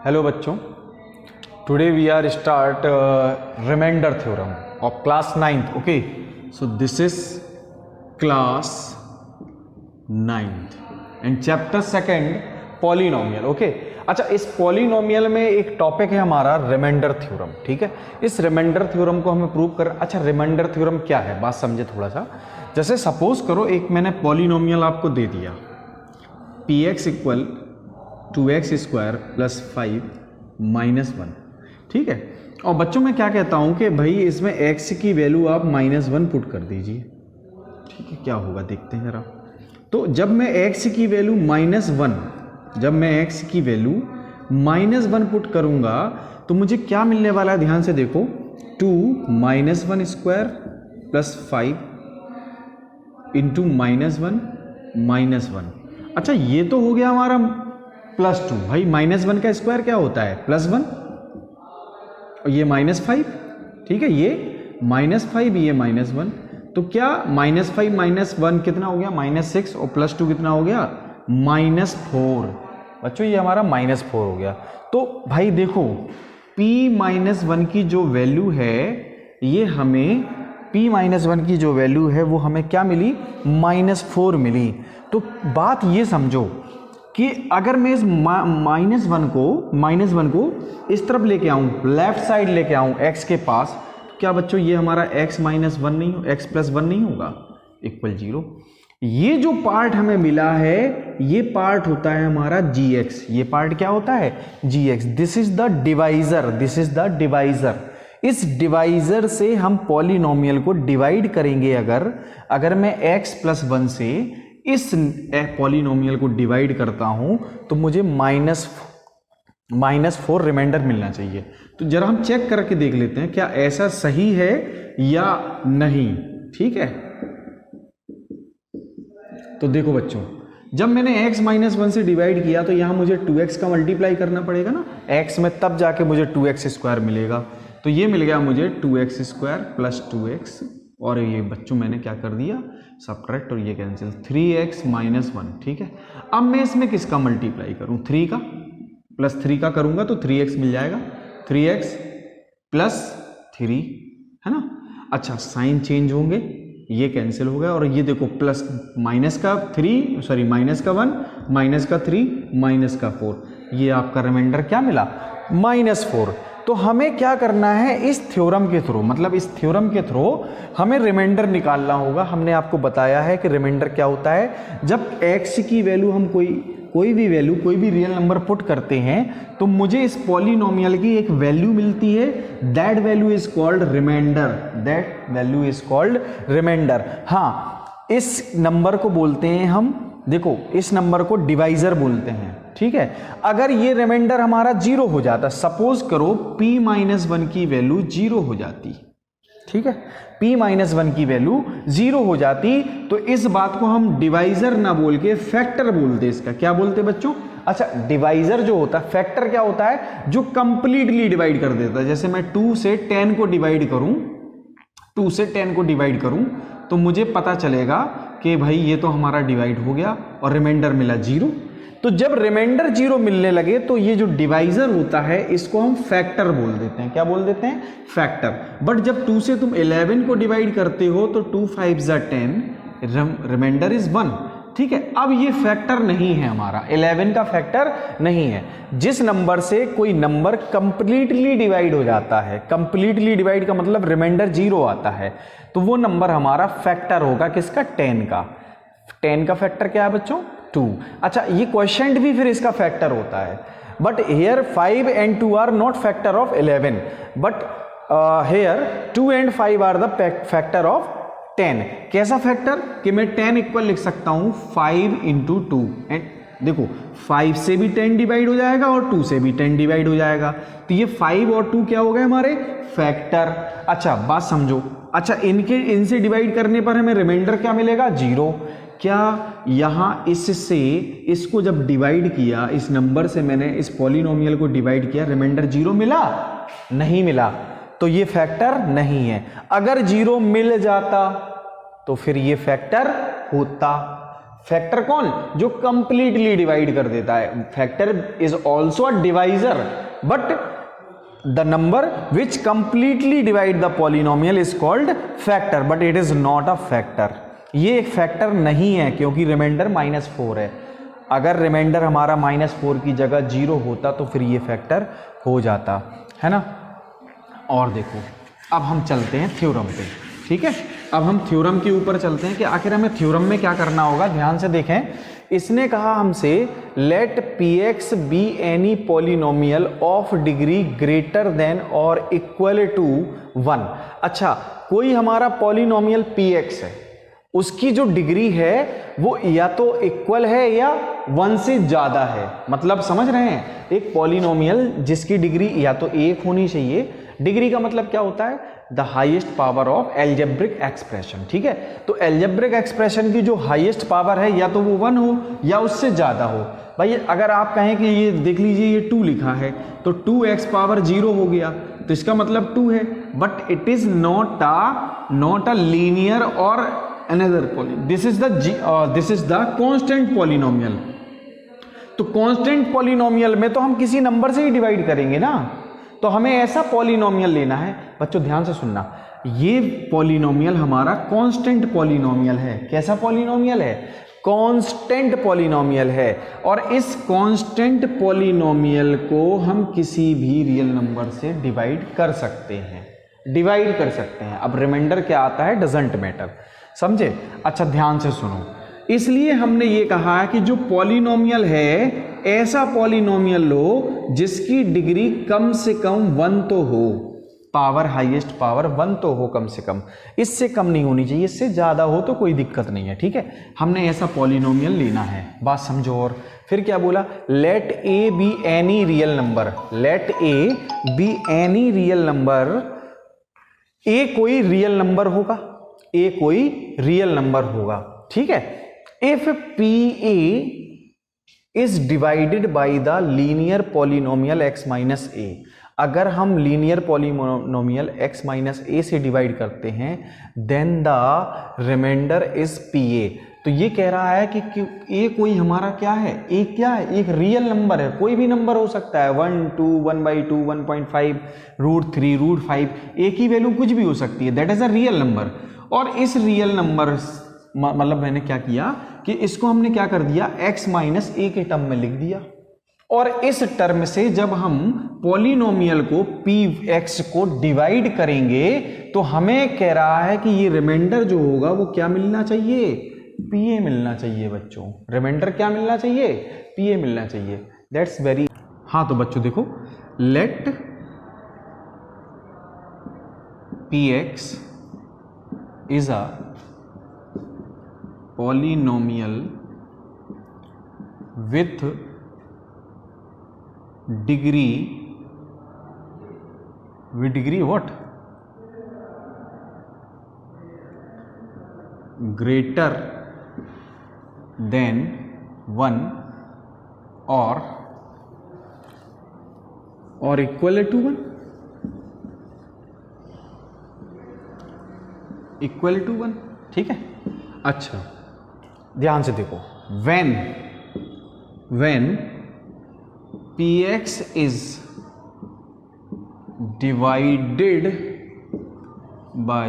Hello बच्चों, today we are start remainder theorem of class 9th. Okay, so this is class 9th and chapter 2 polynomial. Okay, अच्छा, इस polynomial में एक topic है हमारा remainder theorem. ठीक है, इस रिमाइंडर थ्योरम को हमें प्रूव कर. अच्छा, रिमाइंडर थ्योरम क्या है, बात समझे थोड़ा सा. जैसे सपोज करो एक मैंने पॉलिनोमियल आपको दे दिया, px equal 2x square plus 5 minus 1. ठीक है, और बच्चों मैं क्या कहता हूं कि भाई इसमें x की वैल्यू आप -1 पुट कर दीजिए. ठीक है, क्या होगा देखते हैं जरा. तो जब मैं x की वैल्यू -1 पुट करूंगा तो मुझे क्या मिलने वाला है, ध्यान से देखो. 2 -1 स्क्वायर प्लस 5 इंटू -1. अच्छा, ये तो हो गया हमारा +2. भाई -1 का स्क्वायर क्या होता है, +1, और ये -5. ठीक है, ये -5, ये -1. तो क्या -5 -1 कितना हो गया, -6, और +2 कितना हो गया, -4. बच्चों ये हमारा -4 हो गया. तो भाई देखो, p-1 की जो वैल्यू है, ये हमें p-1 की जो वैल्यू है वो हमें क्या मिली, -4 मिली. तो बात ये समझो कि अगर मैं इस -1 को इस तरफ लेके आऊं, लेफ्ट साइड लेके आऊं x के पास, तो क्या बच्चों ये हमारा x -1 नहीं, x + 1 नहीं होगा, इक्वल 0. ये जो पार्ट हमें मिला है ये पार्ट होता है हमारा gx. ये पार्ट क्या होता है, gx. This is the divisor. इस डिवाइजर से हम पॉलिनोमियल को डिवाइड करेंगे. अगर मैं x + 1 से इस पॉलिनोमियल को डिवाइड करता हूं तो मुझे -4 रिमाइंडर मिलना चाहिए. तो जरा हम चेक करके देख लेते हैं क्या ऐसा सही है या नहीं. ठीक है, तो देखो बच्चों, जब मैंने x -1 से डिवाइड किया तो यहां मुझे 2x का मल्टीप्लाई करना पड़ेगा ना x में, तब जाके मुझे 2x स्क्वायर मिलेगा. तो ये मिल गया मुझे 2x स्क्वायर प्लस 2x, और ये बच्चों मैंने क्या कर दिया, सब्ट्रैक्ट, और ये कैंसिल, 3x -1. ठीक है, अब मैं इसमें किसका मल्टीप्लाई करूं, 3 का, प्लस 3 का करूंगा तो 3x मिल जाएगा, 3x + 3 है ना. अच्छा, साइन चेंज होंगे, ये कैंसिल हो गया, और ये देखो प्लस -1 -3 -4, ये आपका रिमाइंडर क्या मिला, -4. तो हमें क्या करना है, इस थ्योरम के थ्रू, मतलब इस थ्योरम के थ्रू हमें रिमाइंडर निकालना होगा. हमने आपको बताया है कि रिमाइंडर क्या होता है, जब x की वैल्यू हम कोई भी रियल नंबर पुट करते हैं तो मुझे इस पॉलिनोमियल की एक वैल्यू मिलती है. That value is called remainder. हाँ, इस नंबर को बोलते हैं हम, देखो इस नंबर को डिवाइजर बोलते हैं. ठीक है, अगर ये रिमाइंडर हमारा 0 हो जाता, सपोज करो p-1 की वैल्यू 0 हो जाती. ठीक है, p-1 की वैल्यू 0 हो जाती तो इस बात को हम डिवाइजर ना बोल के फैक्टर बोलते. इसका क्या बोलते बच्चों, अच्छा, डिवाइजर जो होता है, फैक्टर क्या होता है, जो कंप्लीटली डिवाइड कर देता है. जैसे मैं 2 से 10 को डिवाइड करूं तो मुझे पता चलेगा कि भाई ये तो हमारा डिवाइड हो गया और रिमाइंडर मिला 0. तो जब रिमाइंडर 0 मिलने लगे तो ये जो डिवाइजर होता है इसको हम फैक्टर बोल देते हैं. क्या बोल देते हैं, फैक्टर. बट जब 2 से तुम 11 को डिवाइड करते हो तो 2 5 10, रिमाइंडर इज 1. ठीक है, अब ये फैक्टर नहीं है हमारा, 11 का फैक्टर नहीं है. जिस नंबर से कोई नंबर कंप्लीटली डिवाइड हो जाता है, कंप्लीटली डिवाइड का मतलब रिमाइंडर 0 आता है, तो वो नंबर हमारा फैक्टर होगा किसका, 10 का. 10 का फैक्टर क्या है बच्चों, 2. अच्छा, ये क्वोशिएंट भी फिर इसका फैक्टर होता है. But here 5 and 2 are not factor of 11, but here 2 and 5 are the factor of 10. कैसा फैक्टर कि मैं 10 इक्वल लिख सकता हूं 5 × 2, एंड देखो 5 से भी 10 डिवाइड हो जाएगा और 2 से भी 10 डिवाइड हो जाएगा. तो ये 5 और 2 क्या हो गए हमारे, फैक्टर. अच्छा, बात समझो. अच्छा, इनसे डिवाइड करने पर हमें रिमाइंडर क्या मिलेगा, 0. क्या यहां इससे इसको जब डिवाइड किया, इस नंबर से मैंने इस पॉलिनोमियल को डिवाइड किया, रिमाइंडर 0 मिला, नहीं मिला, तो ये फैक्टर नहीं है. अगर 0 मिल जाता तो फिर ये फैक्टर होता. फैक्टर कौन? जो कंप्लीटली डिवाइड कर देता है। Factor is also a divisor, but the number which completely divide the polynomial is called factor, but it is not a factor. ये एक फैक्टर नहीं है क्योंकि रिमाइंडर -4 है। अगर रिमाइंडर हमारा -4 की जगह 0 होता तो फिर ये फैक्टर हो जाता है ना। और देखो अब हम चलते हैं थ्योरम पे, ठीक है। अब हम थ्योरम के ऊपर चलते हैं कि आखिर हमें थ्योरम में क्या करना होगा। ध्यान से देखें, इसने कहा हमसे let px be any polynomial of degree greater than और इक्वल टू 1। अच्छा, कोई हमारा पॉलिनोमियल px है, उसकी जो डिग्री है वो या तो इक्वल है या 1 से ज्यादा है। मतलब समझ रहे हैं, एक पॉलिनोमियल जिसकी डिग्री या तो 1 होनी चाहिए। डिग्री का मतलब क्या होता है? The highest power of algebraic expression, ठीक है। तो एल्जेब्रिक एक्सप्रेशन की जो हाईएस्ट पावर है या तो वो 1 हो या उससे ज्यादा हो। भाई अगर आप कहें कि ये देख लीजिए ये 2 लिखा है तो 2x पावर 0 हो गया, तो इसका मतलब 2 है, but it is not a linear और another polynomial. This is the constant polynomial. तो कांस्टेंट पॉलिनोमियल में तो हम किसी नंबर से ही डिवाइड करेंगे ना, तो हमें ऐसा पॉलिनोमियल लेना है। बच्चों ध्यान से सुनना, ये पॉलिनोमियल हमारा कांस्टेंट पॉलिनोमियल है। कैसा पॉलिनोमियल है? कांस्टेंट पॉलिनोमियल है। और इस कांस्टेंट पॉलिनोमियल को हम किसी भी रियल नंबर से डिवाइड कर सकते हैं, अब रिमाइंडर क्या आता है डजंट मैटर, समझे। अच्छा ध्यान से सुनो, इसलिए हमने ये कहा है कि जो पॉलिनोमियल है ऐसा पॉलिनोमियल लो जिसकी डिग्री कम से कम 1 तो हो, पावर हाईएस्ट पावर 1 तो हो कम से कम, इससे कम नहीं होनी चाहिए, इससे ज्यादा हो तो कोई दिक्कत नहीं है, ठीक है। हमने ऐसा पॉलिनोमियल लेना है, बात समझो। और फिर क्या बोला? Let a b any real number, let a b any real number. A कोई रियल नंबर होगा, ए कोई रियल नंबर होगा, ठीक है। If p a is divided by the linear polynomial x minus a, अगर हम linear polynomial x minus a से divide करते हैं then the remainder is p a. तो ये कह रहा है कि ए कोई हमारा क्या है? ए क्या है? एक रियल नंबर है, कोई भी नंबर हो सकता है, 1, 2, 1/2, 1.5, √3, √5, ए की वैल्यू कुछ भी हो सकती है, that is a real number. और इस रियल नंबर मतलब मैंने क्या किया कि इसको हमने क्या कर दिया, x माइनस ए के टर्म में लिख दिया। और इस टर्म से जब हम पॉलिनोमियल को px को डिवाइड करेंगे तो हमें कह रहा है कि ये रिमाइंडर जो होगा वो क्या मिलना चाहिए? pa मिलना चाहिए बच्चों। रिमाइंडर क्या मिलना चाहिए? pa मिलना चाहिए। That's very. हाँ तो बच्चों देखो, let px is a polynomial with degree what? Greater than 1 or equal to 1, equal to 1, ठीक है। अच्छा ध्यान से देखो, when px is divided by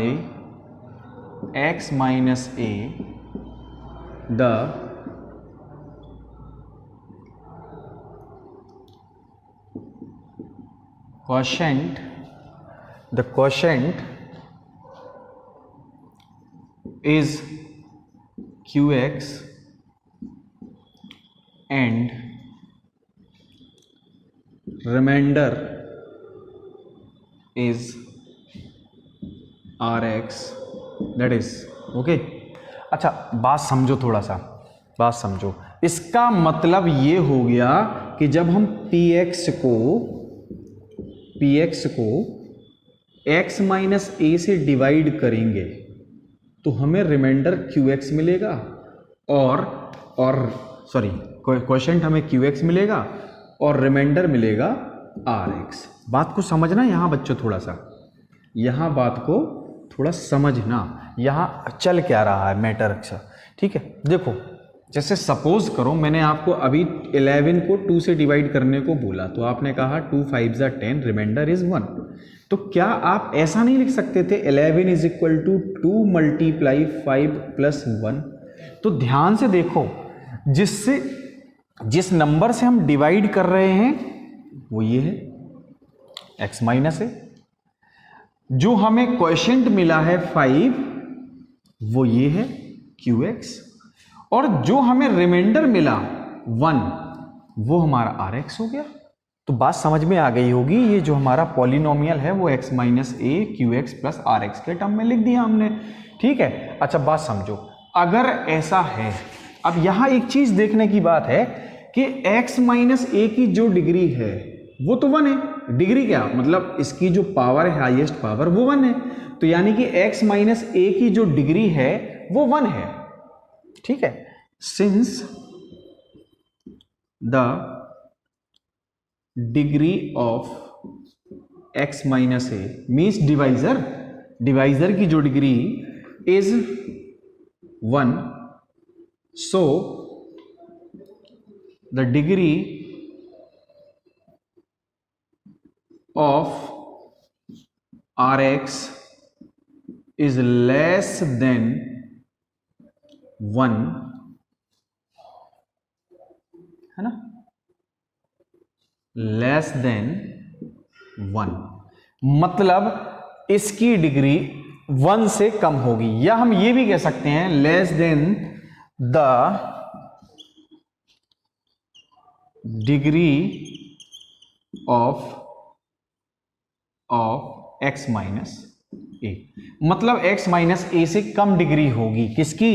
x minus a, the quotient is qx and remainder is rx, that is okay। अच्छा बात समझो, थोड़ा सा बात समझो। इसका मतलब ये हो गया कि जब हम px को x माइनस ए से डिवाइड करेंगे तो हमें रिमाइंडर qx मिलेगा और सॉरी क्वोशिएंट हमें qx मिलेगा और रिमाइंडर मिलेगा rx। बात को समझना यहाँ बच्चों, थोड़ा सा यहाँ बात को थोड़ा समझना, यहाँ चल क्या रहा है मैटर। अच्छा ठीक है, देखो जैसे सपोज करो मैंने आपको अभी 11 को 2 से डिवाइड करने को बोला, तो आपने कहा 2 5 ज़ा 10, रिमाइंडर इज 1। तो क्या आप ऐसा नहीं लिख सकते थे 11 is equal to 2 multiply 5 plus 1? तो ध्यान से देखो, जिस नंबर से हम डिवाइड कर रहे हैं वो ये है x माइनस है, जो हमें क्वोशिएंट मिला है 5 वो ये है qx, और जो हमें रिमाइंडर मिला 1 वो हमारा rx हो गया। तो बात समझ में आ गई होगी, ये जो हमारा पॉलिनोमियल है वो x minus A Q X plus R X के टर्म में लिख दिया हमने, ठीक है। अच्छा बात समझो, अगर ऐसा है, अब यहां एक चीज देखने की बात है कि x माइनस ए की जो डिग्री है वो तो 1 है। डिग्री क्या मतलब, इसकी जो पावर है, हाईएस्ट पावर, वो 1 है। तो यानी कि x माइनस ए की जो डिग्री है वो 1 है, ठीक है। Since the degree of x minus A means divisor की जो degree is 1, so the degree of Rx is less than 1, है ना, लेस देन 1, मतलब इसकी डिग्री 1 से कम होगी, या हम ये भी कह सकते हैं less than the degree of x minus a, मतलब x माइनस ए से कम डिग्री होगी किसकी,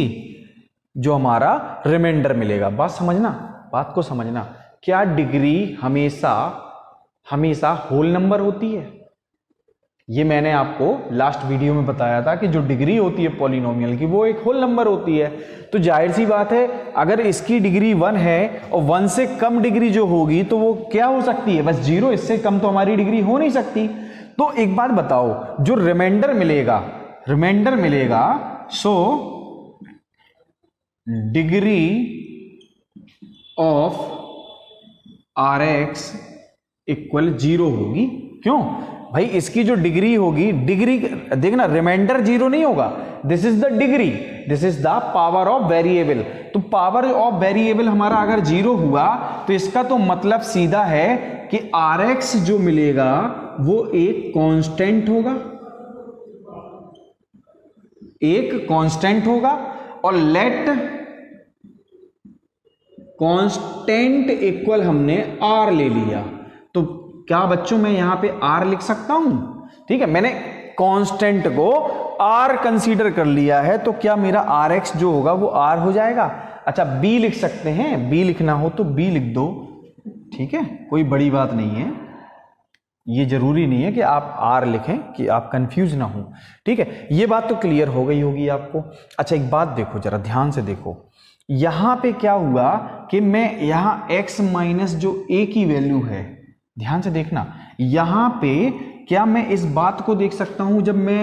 जो हमारा रिमाइंडर मिलेगा। बात समझना, बात को समझना, क्या डिग्री हमेशा होल नंबर होती है? ये मैंने आपको लास्ट वीडियो में बताया था कि जो डिग्री होती है पॉलिनोमियल की वो एक होल नंबर होती है। तो जाहिर सी बात है, अगर इसकी डिग्री 1 है और 1 से कम डिग्री जो होगी तो वो क्या हो सकती है, बस 0, इससे कम तो हमारी डिग्री हो नहीं सकती। तो एक बात बताओ, जो रिमाइंडर मिलेगा so degree of Rx equal 0 होगी। क्यों भाई, इसकी जो डिग्री होगी, डिग्री देखना, रिमाइंडर 0 नहीं होगा, this is the degree, this is the power of variable. तो पावर ऑफ वेरिएबल हमारा अगर 0 हुआ तो इसका तो मतलब सीधा है कि Rx जो मिलेगा वो एक कांस्टेंट होगा, और लेट कांस्टेंट इक्वल हमने R ले लिया। तो क्या बच्चों मैं यहां पे R लिख सकता हूं, ठीक है, मैंने कांस्टेंट को R कंसीडर कर लिया है, तो क्या मेरा Rx जो होगा वो R हो जाएगा। अच्छा B लिख सकते हैं, B लिखना हो तो B लिख दो, ठीक है, कोई बड़ी बात नहीं है, ये जरूरी नहीं है कि आप R लिखें कि आप कंफ्यूज ना हो, ठीक है। ये बात तो क्लियर हो गई होगी आपको। अच्छा एक बात देखो, जरा ध्यान से देखो, यहां पे क्या हुआ कि मैं यहां x माइनस जो a की वैल्यू है, ध्यान से देखना, यहां पे क्या मैं इस बात को देख सकता हूं, जब मैं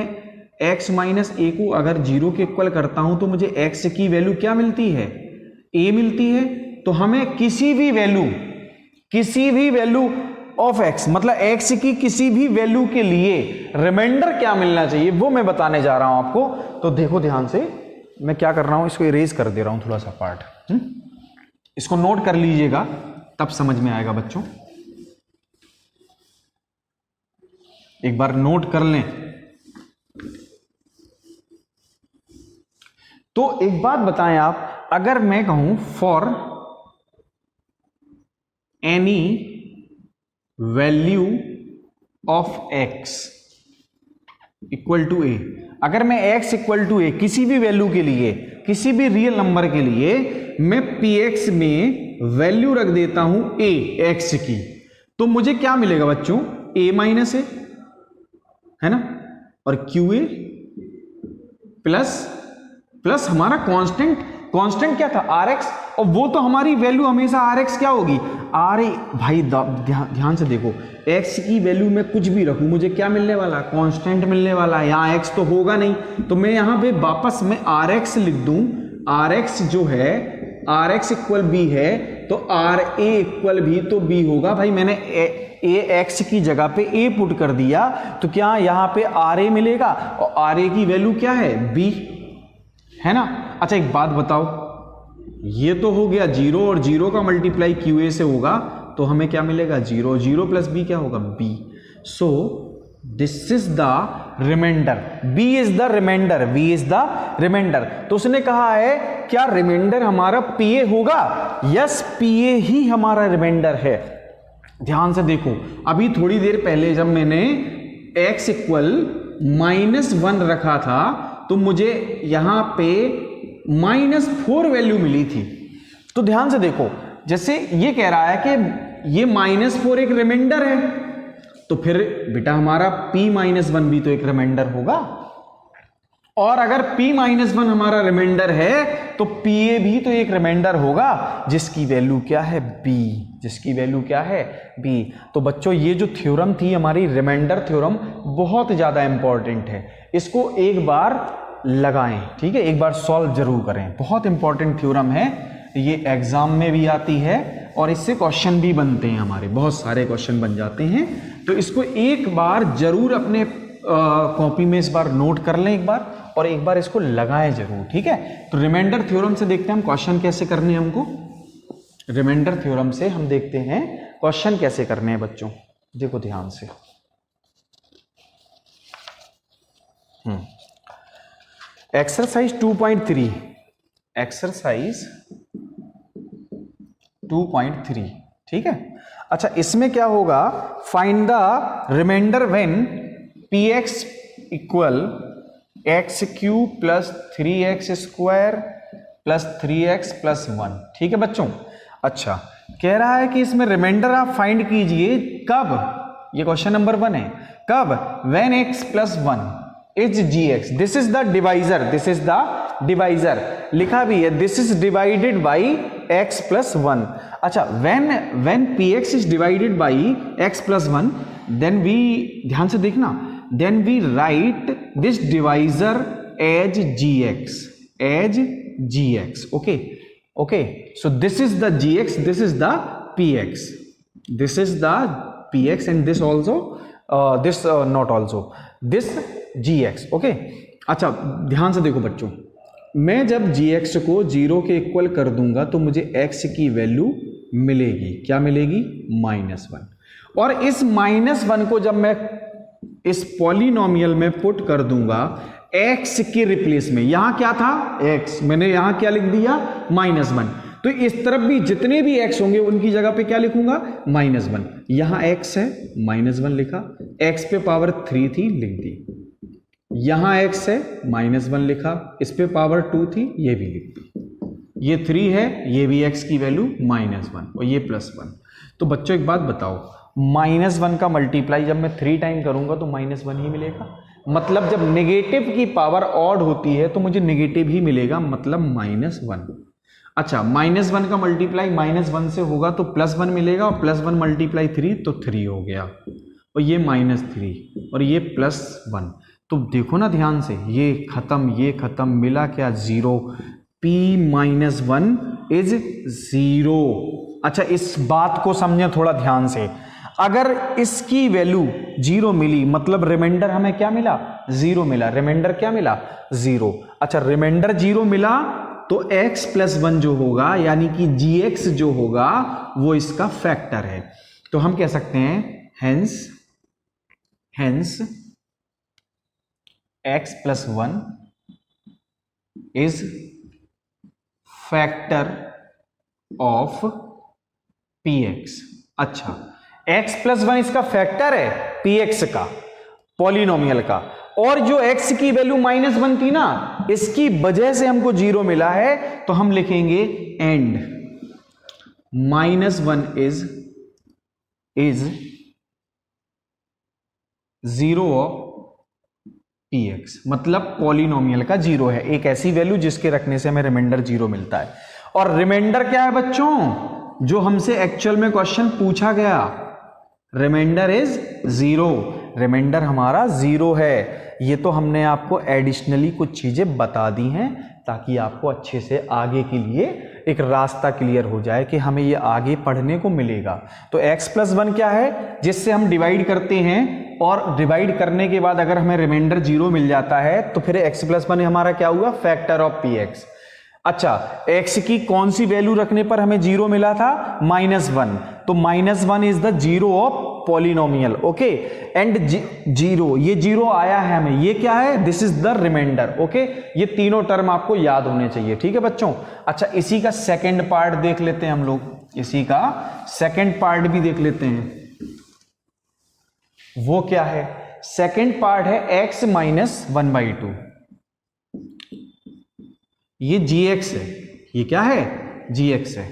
x माइनस ए को अगर 0 के इक्वल करता हूं तो मुझे x की वैल्यू क्या मिलती है, a मिलती है। तो हमें किसी भी वैल्यू ऑफ x, मतलब x की किसी भी वैल्यू के लिए रिमाइंडर क्या मिलना चाहिए वो मैं बताने जा रहा हूं आपको। तो देखो ध्यान से, मैं क्या कर रहा हूं, इसको इरेज कर दे रहा हूं थोड़ा सा पार्ट, इसको नोट कर लीजिएगा तब समझ में आएगा बच्चों, एक बार नोट कर लें। तो एक बात बताएं आप, अगर मैं कहूं for any value of x equal to a, अगर मैं x इक्वल टू ए किसी भी वैल्यू के लिए, किसी भी रियल नंबर के लिए मैं px में वैल्यू रख देता हूं a x की, तो मुझे क्या मिलेगा बच्चों, a माइनस ए, है ना, और QA प्लस हमारा कांस्टेंट क्या था, Rx, और वो तो हमारी वैल्यू हमेशा Rx क्या होगी, भाई ध्यान से देखो, x की वैल्यू में कुछ भी रखूं मुझे क्या मिलने वाला, कांस्टेंट मिलने वाला है, यहाँ x तो होगा नहीं, तो मैं यहां पे वापस में Rx लिख दूं, Rx जो है आर एक्स इक्वल बी है तो आर ए इक्वल भी तो बी होगा भाई। मैंने ए एक्स की जगह पे ए पुट कर दिया तो क्या यहां पे आर ए मिलेगा और आर ए की वैल्यू क्या है बी, है ना। अच्छा एक बात बताओ, ये तो हो गया जीरो और जीरो का मल्टीप्लाई क्यू ए से होगा तो हमें क्या मिलेगा जीरो, जीरो प्लस बी क्या होगा B. So this is the remainder, B is the remainder, B is the remainder. तो उसने कहा है क्या रिमाइंडर हमारा पी ए होगा, यस पी ए ही हमारा रिमाइंडर है। ध्यान से देखो, अभी थोड़ी देर पहले जब मैंने x इक्वल -1 रखा था तो मुझे यहां पे -4 वैल्यू मिली थी। तो ध्यान से देखो, जैसे ये कह रहा है कि ये -4 एक रिमाइंडर है तो फिर बेटा हमारा p-1 भी तो एक रिमाइंडर होगा, और अगर p-1 हमारा रिमाइंडर है तो pa भी तो एक रिमाइंडर होगा जिसकी वैल्यू क्या है b, जिसकी वैल्यू क्या है b। तो बच्चों ये जो थ्योरम थी हमारी रिमाइंडर थ्योरम बहुत ज्यादा इंपॉर्टेंट है, इसको एक बार लगाएं, ठीक है, एक बार सॉल्व जरूर करें, बहुत इंपॉर्टेंट थ्योरम है, ये एग्जाम में भी आती है और इससे क्वेश्चन भी बनते हैं, हमारे बहुत सारे क्वेश्चन बन जाते हैं। तो इसको एक बार जरूर अपने कॉपी में इस बार नोट कर लें एक बार, और एक बार इसको लगाएं जरूर, ठीक है। तो रिमाइंडर थ्योरम से देखते हैं हम क्वेश्चन कैसे करने हैं हमको, रिमाइंडर थ्योरम से हम देखते हैं क्वेश्चन कैसे करने हैं बच्चों। देखो ध्यान से, एक्सरसाइज 2.3, एक्सरसाइज 2.3, ठीक है। अच्छा इसमें क्या होगा, find the remainder when px equal X cube plus 3x square plus 3x plus 1, ठीक है बच्चों। अच्छा कह रहा है कि इसमें रिमाइंडर आप फाइंड कीजिए कब, ये क्वेश्चन नंबर 1 है, कब when x plus 1 is gx, this is the divisor, this is the divisor, लिखा भी है this is divided by x plus 1। अच्छा when px is divided by x plus 1 then we, ध्यान से देखना, then we write this divisor as gx, as gx, okay okay. So this is the gx, this is the px, this is the px and this also this not also this gx, okay. अच्छा ध्यान से देखो बच्चों, मैं जब gx को 0 के equal कर दूंगा तो मुझे x की वैल्यू मिलेगी, क्या मिलेगी -1, और इस -1 को जब मैं इस पॉलिनोमियल में पुट कर दूंगा x के रिप्लेस में, यहां क्या था x, मैंने यहां क्या लिख दिया -1, तो इस तरफ भी जितने भी x होंगे उनकी जगह पे क्या लिखूंगा -1, यहां x है -1 लिखा, x पे पावर 3 थी लिख दी, यहां x है -1 लिखा, इस पे पावर 2 थी ये भी लिख दी, ये 3 है, ये भी x की वैल्यू -1 और ये +1। तो बच्चों एक बात बताओ, -1 का मल्टीप्लाई जब मैं 3 टाइम करूंगा तो -1 ही मिलेगा, मतलब जब नेगेटिव की पावर ऑड होती है तो मुझे नेगेटिव ही मिलेगा, मतलब -1। अच्छा -1 का मल्टीप्लाई -1 से होगा तो +1 मिलेगा, और +1 मल्टीप्लाई 3 तो 3 हो गया, और ये -3 और ये +1। तो देखो ना ध्यान से, ये खत्म, मिला क्या 0, p-1 इज 0। अच्छा इस बात को समझे थोड़ा ध्यान से, अगर इसकी वैल्यू 0 मिली मतलब रिमाइंडर हमें क्या मिला 0 मिला, रिमाइंडर क्या मिला 0। अच्छा रिमाइंडर 0 मिला तो x प्लस 1 जो होगा यानी कि gx जो होगा वो इसका फैक्टर है, तो हम कह सकते हैं hence x plus 1 is factor of px। अच्छा x प्लस 1 इसका फैक्टर है px का, पॉलिनोमियल का, और जो x की वैल्यू -1 थी ना इसकी वजह से हमको 0 मिला है, तो हम लिखेंगे एंड -1 इज 0 ऑफ px, मतलब पॉलिनोमियल का 0 है, एक ऐसी वैल्यू जिसके रखने से हमें रिमाइंडर 0 मिलता है। और रिमाइंडर क्या है बच्चों, जो हमसे एक्चुअल में क्वेश्चन पूछा गया, रिमाइंडर इज 0, रिमाइंडर हमारा 0 है, ये तो हमने आपको एडिशनली कुछ चीज़ें बता दी हैं ताकि आपको अच्छे से आगे के लिए एक रास्ता क्लियर हो जाए कि हमें ये आगे पढ़ने को मिलेगा। तो x+1 क्या है, जिससे हम डिवाइड करते हैं और डिवाइड करने के बाद अगर हमें रिमाइंडर 0 मिल जाता है तो फिर x+1 हमारा क्या हुआ, फैक्टर ऑफ px। अच्छा, x की कौन सी वैल्यू रखने पर हमें 0 मिला था, -1, तो -1 is the zero of polynomial, okay. And 0, ये 0 आया है हमें, ये क्या है, this is the remainder, okay. ये तीनों टर्म आपको याद होने चाहिए, ठीक है बच्चों। अच्छा, इसी का सेकंड पार्ट देख लेते हैं हम लोग, इसी का सेकंड पार्ट भी देख लेते हैं। वो क्या है, सेकंड पार्ट है x - 1/2, ये gx है, ये क्या है, gx है।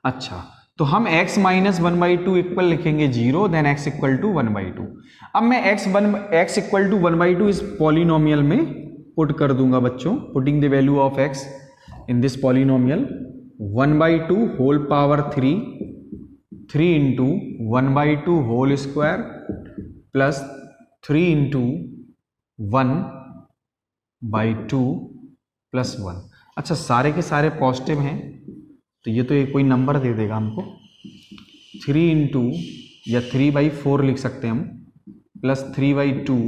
अच्छा, तो हम x - 1/2 इक्वल लिखेंगे 0, देन x = 1/2। अब मैं x = 1/2 इस पॉलिनोमियल में पुट कर दूंगा बच्चों, putting the value of x in this polynomial, 1/2 whole power 3 × 1/2 whole square plus 3 × 1/2 plus 1। अच्छा, सारे के सारे पॉजिटिव हैं तो ये तो ये कोई नंबर दे देगा हमको, 3 × या 3/4 लिख सकते हैं हम, प्लस 3/2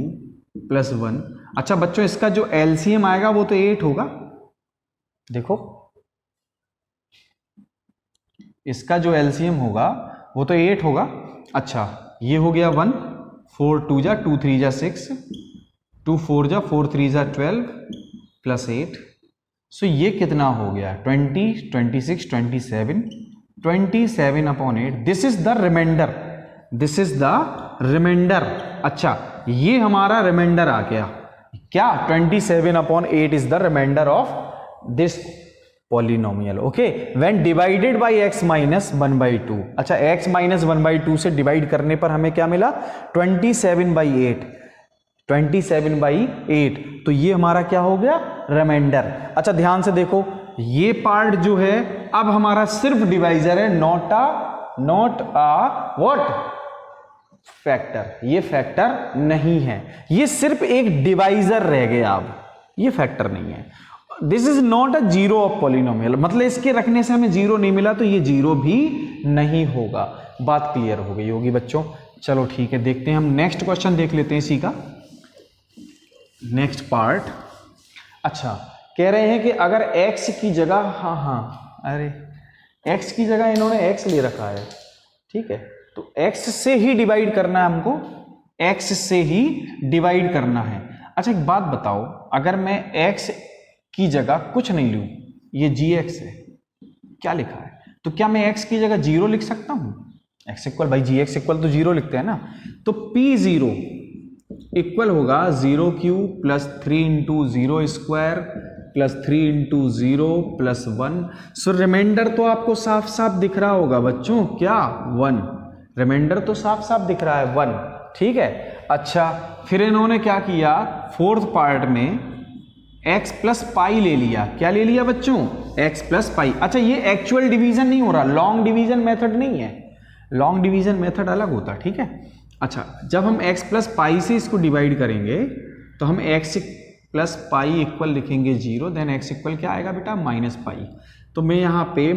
प्लस 1। अच्छा बच्चों, इसका जो एलसीएम आएगा वो तो 8 होगा, देखो इसका जो एलसीएम होगा वो तो 8 होगा। अच्छा, ये हो गया 1, 4 2 जा 2 3 जा 6, 2 4 जा 4 3 जा 12 प्लस 8। सो ये कितना हो गया, 20 26 27 27/8। This is the remainder, this is the remainder. अच्छा, ये हमारा रिमाइंडर आ गया, क्या, 27/8 is the remainder of this polynomial, okay, when divided by x - 1/2। अच्छा, x - 1/2 से डिवाइड करने पर हमें क्या मिला, 27/8, 27/8। तो ये हमारा क्या हो गया, रिमाइंडर। अच्छा, ध्यान से देखो, ये पार्ट जो है अब हमारा सिर्फ डिवाइजर है, नॉट अ व्हाट, फैक्टर। ये फैक्टर नहीं है, ये सिर्फ एक डिवाइजर रह गया, अब ये फैक्टर नहीं है। This is not a zero of polynomial, मतलब इसके रखने से हमें 0 नहीं मिला तो ये 0 भी नहीं होगा। बात क्लियर हो गई होगी बच्चों। चलो ठीक है, देखते हैं हम नेक्स्ट क्वेश्चन देख लेते हैं इसी का नेक्स्ट पार्ट। अच्छा, कह रहे हैं कि अगर x की जगह, अरे x की जगह इन्होंने x ले रखा है, ठीक है, तो x से ही डिवाइड करना है हमको, x से ही डिवाइड करना है। अच्छा, एक बात बताओ, अगर मैं x की जगह कुछ नहीं लूं, ये gx है, क्या लिखा है, तो क्या मैं x की जगह 0 लिख सकता हूं, x इक्वल, भाई gx इक्वल तो 0 लिखते हैं ना, तो p0 इक्वल होगा 0³ प्लस 3 × 0² प्लस 3 × 0 प्लस 1। सो रिमाइंडर तो आपको साफ साफ दिख रहा होगा बच्चों, क्या, 1, रिमाइंडर तो साफ साफ दिख रहा है 1, ठीक है। अच्छा, फिर इन्होंने क्या किया, फोर्थ पार्ट में x प्लस पाई ले लिया, क्या ले लिया बच्चों, x प्लस पाई। अच्छा, ये एक्चुअल डिवीजन नहीं हो रहा, लॉन्ग डिवीजन मेथड नहीं है, लॉन्ग डिवीजन मेथड अलग होता है, ठीक है। अच्छा, जब हम x प्लस पाई से इसको डिवाइड करेंगे तो हम x प्लस पाई इक्वल लिखेंगे 0, देन x इक्वल क्या आएगा बेटा, -पाई। तो मैं यहाँ पे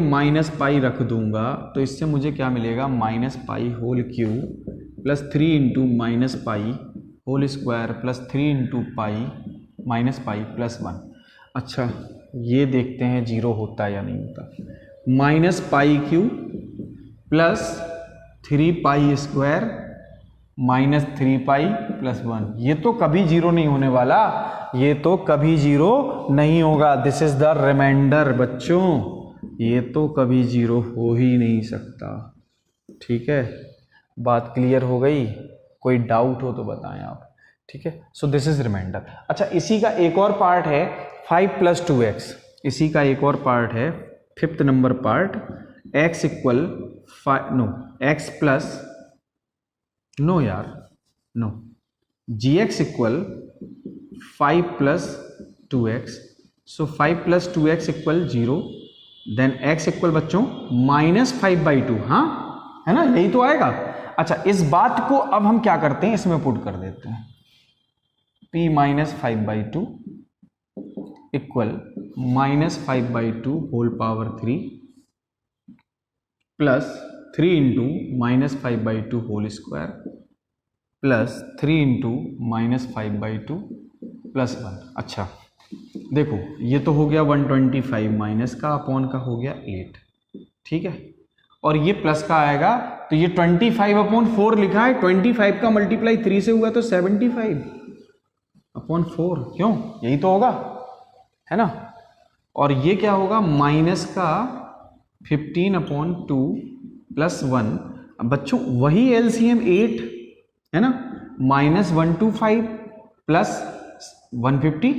-पाई रख दूंगा, तो इससे मुझे क्या मिलेगा, -पाई होल क्यूब प्लस 3 × -पाई होल स्क्वायर प्लस 3 × पाई -पाई प्लस 1। अच्छा, ये देखते हैं 0 होता है या नहीं होता, -पाई³ प्लस 3 स्क्वायर -3 प्लस 1। ये तो कभी 0 नहीं होने वाला, ये तो कभी 0 नहीं होगा, दिस इज द रिमाइंडर बच्चों, ये तो कभी 0 हो ही नहीं सकता, ठीक है। बात क्लियर हो गई, कोई डाउट हो तो बताएं आप, ठीक है। So this is remainder. अच्छा, इसी का एक और पार्ट है 5 + 2x, इसी का एक और पार्ट है, 5th number part, x equal x plus gx equal 5 + 2x। So 5 + 2x equal 0, then x equal बच्चों -5/2, हाँ है ना, यही तो आएगा। अच्छा, इस बात को अब हम क्या करते हैं, इसमें पुट कर देते हैं, p minus 5/2 equal -5/2 whole power 3 plus 3 into -5/2 whole square plus 3 into -5/2 plus 1। अच्छा देखो ये तो हो गया 125 माइनस का अपॉन का हो गया 8, ठीक है, और ये प्लस का आएगा तो ये 25/4 लिखा है, 25 का मल्टीप्लाई 3 से हुआ तो 75/4, क्यों, यही तो होगा, है ना। और ये क्या होगा माइनस का 15/2 प्लस 1। अब बच्चों वही एलसीएम 8 है ना, -125 प्लस 150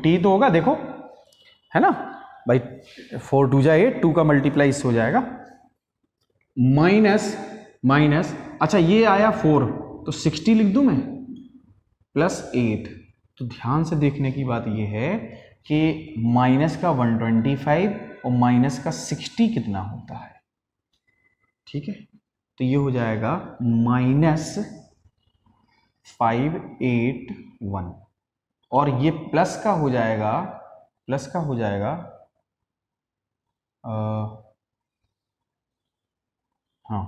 ही तो होगा, देखो है ना भाई, 4 2 जा 8, 2 का मल्टीप्लाई इससे हो जाएगा, माइनस अच्छा ये आया 4 तो 60 लिख दूं मैं, प्लस 8। तो ध्यान से देखने की बात ये है कि माइनस का 125 और माइनस का 60 कितना होता है, ठीक है, तो ये हो जाएगा -581 और ये प्लस का हो जाएगा, हाँ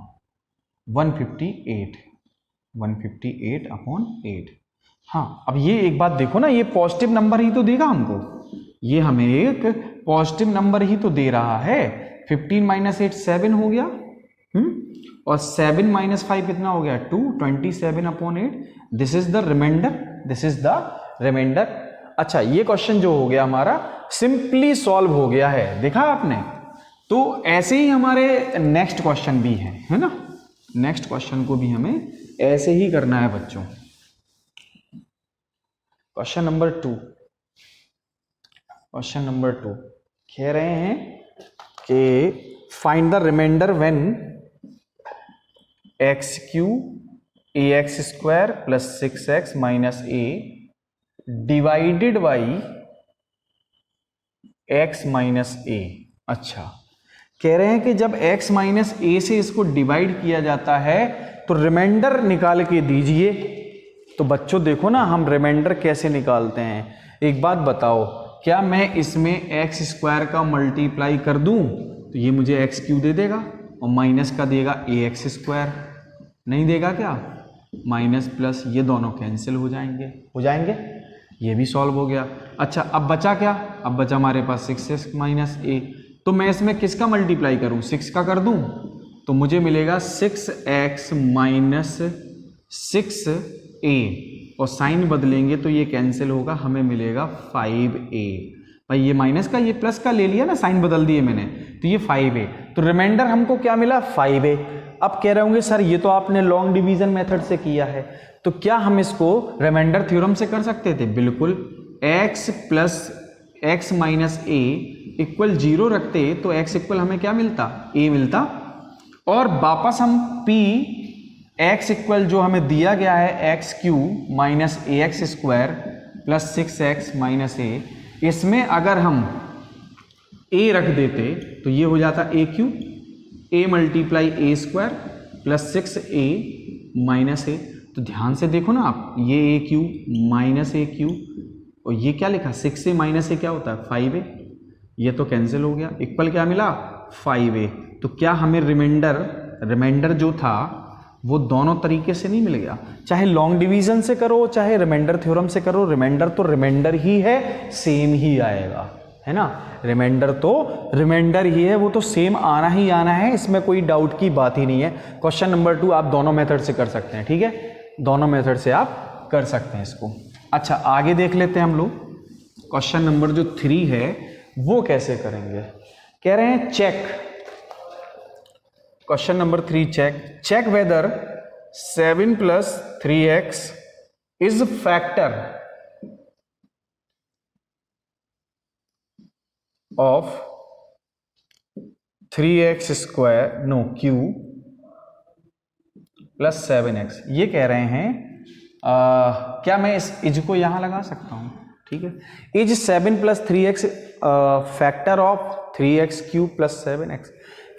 158/8। हाँ अब ये एक बात देखो ना, ये पॉजिटिव नंबर ही तो देगा हमको, ये हमें एक पॉजिटिव नंबर ही तो दे रहा है। 15 - 8 7 हो गया, और 7 - 5 कितना हो गया 2, 27/8। This is the remainder. अच्छा ये क्वेश्चन जो हो गया हमारा सिंपली सॉल्व हो गया है, देखा आपने। तो ऐसे ही हमारे नेक्स्ट क्वेश्चन भी है ना, नेक्स्ट क्वेश्चन को भी हमें ऐसे ही करना है बच्चों। क्वेश्चन नंबर 2 कह रहे हैं कि find the remainder when x³ ax² + 6x - a divided by x - a। अच्छा कह रहे हैं कि जब x - a से इसको डिवाइड किया जाता है तो रिमाइंडर निकाल के दीजिए। तो बच्चों देखो ना हम रिमाइंडर कैसे निकालते हैं, एक बात बताओ, क्या मैं इसमें x² का मल्टीप्लाई कर दूं तो ये मुझे x³ दे देगा और माइनस का देगा ax², नहीं देगा क्या, माइनस प्लस ये दोनों कैंसिल हो जाएंगे, ये भी सॉल्व हो गया। अच्छा अब बचा क्या, अब बचा हमारे पास 6x - a, तो मैं इसमें किसका मल्टीप्लाई करूं, 6 का कर दूं तो मुझे मिलेगा 6x - 6a और साइन बदलेंगे तो ये कैंसिल होगा, हमें मिलेगा 5a। भाई ये माइनस का ये प्लस का ले लिया ना, साइन बदल दिए मैंने, तो ये 5a, तो रिमाइंडर हमको क्या मिला 5a। अब कह रहे होंगे सर ये तो आपने लॉन्ग डिवीजन मेथड से किया है, तो क्या हम इसको रिमाइंडर थ्योरम से कर सकते थे, बिल्कुल। x + x - a इक्वल 0 रखते तो x इक्वल हमें क्या मिलता, a मिलता, और वापस हम p x इक्वल जो हमें दिया गया है x³ - ax² + 6x - a, इसमें अगर हम a रख देते तो ये हो जाता a³ a × a² + 6a - a। तो ध्यान से देखो ना आप, ये a³ - a³ और ये क्या लिखा 6a - a क्या होता है 5a, ये तो कैंसिल हो गया, इक्वल क्या मिला 5a। तो क्या हमें रिमाइंडर जो था वो दोनों तरीके से नहीं मिल गया, चाहे लॉन्ग डिवीजन से करो चाहे रिमाइंडर थ्योरम से करो, रिमाइंडर तो रिमाइंडर ही है, सेम ही आएगा, है ना। रिमाइंडर तो रिमाइंडर ही है, वो तो सेम आना ही आना है, इसमें कोई डाउट की बात ही नहीं है। क्वेश्चन नंबर 2 आप दोनों मेथड से कर सकते हैं, ठीक है, दोनों मेथड से आप कर सकते हैं इसको। अच्छा आगे देख लेते हैं हम लोग, क्वेश्चन नंबर जो 3 है वो कैसे करेंगे। कह रहे हैं check, question number 3 check whether 7 + 3x is factor of 3x² + 7x। ये कह रहे हैं क्या मैं इस इज को यहां लगा सकता हूं, ठीक है, is 7 + 3x factor of 3x³ + 7x।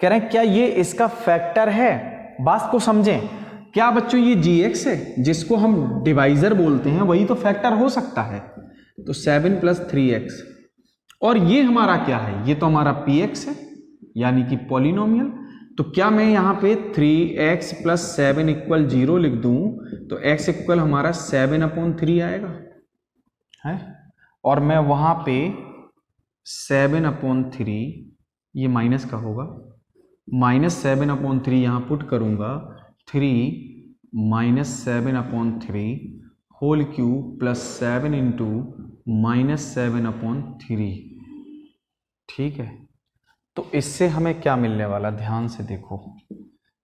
कह रहे हैं क्या ये इसका फैक्टर है, बात को समझें, क्या बच्चों ये gx है जिसको हम डिवाइजर बोलते हैं, वही तो फैक्टर हो सकता है। तो 7 + 3x, और ये हमारा क्या है, ये तो हमारा px है यानी कि पॉलिनोमियल। तो क्या मैं यहाँ पे 3x + 7 = 0 लिख दूं तो x इक्वल हमारा 7/3 आएगा है, और मैं वहां पे 7/3, ये माइनस का होगा, -7/3 यहाँ पुट करूंगा, 3 - 7/3 होल क्यूब + 7 × -7/3। ठीक है, तो इससे हमें क्या मिलने वाला, ध्यान से देखो,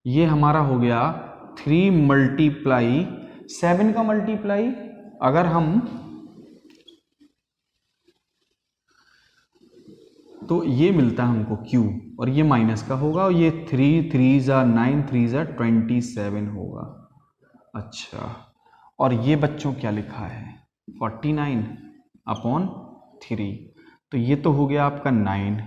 ये हमारा हो गया 3 × 7 का मल्टीप्लाई, अगर हम तो ये मिलता है हमको q, और ये माइनस का होगा, और ये 3 3 = 9 3 = 27 होगा। अच्छा, और ये बच्चों क्या लिखा है 49/3, तो ये तो हो गया आपका 9,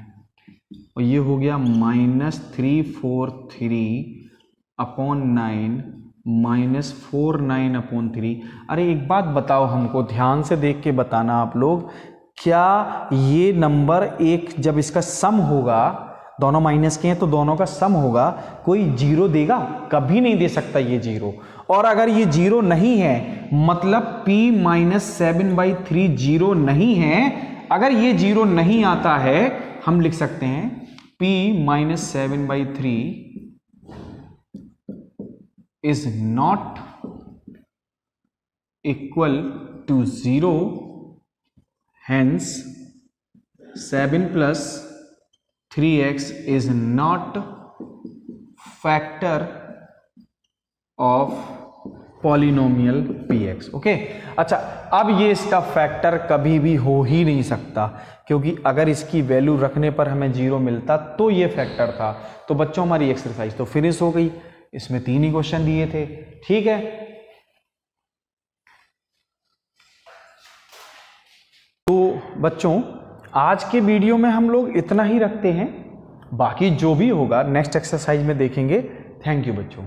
और ये हो गया -343/9 -49/3। अरे एक बात बताओ हमको, ध्यान से देख के बताना आप लोग, क्या ये नंबर एक जब इसका सम होगा, दोनों माइनस के हैं तो दोनों का सम होगा, कोई जीरो देगा? कभी नहीं दे सकता ये जीरो। और अगर ये जीरो नहीं है मतलब p - 7/3 जीरो नहीं है, अगर ये जीरो नहीं आता है हम लिख सकते हैं p - 7/3 is not equal to 0, hence 7 + 3x is not factor of polynomial px। Okay, अच्छा, अब ये इसका फैक्टर कभी भी हो ही नहीं सकता, क्योंकि अगर इसकी वैल्यू रखने पर हमें जीरो मिलता तो ये फैक्टर था। तो बच्चों हमारी एक्सरसाइज तो फिनिश हो गई, इसमें 3 ही क्वेश्चन दिए थे। ठीक है, तो बच्चों आज के वीडियो में हम लोग इतना ही रखते हैं, बाकी जो भी होगा नेक्स्ट एक्सरसाइज में देखेंगे। थैंक यू बच्चों।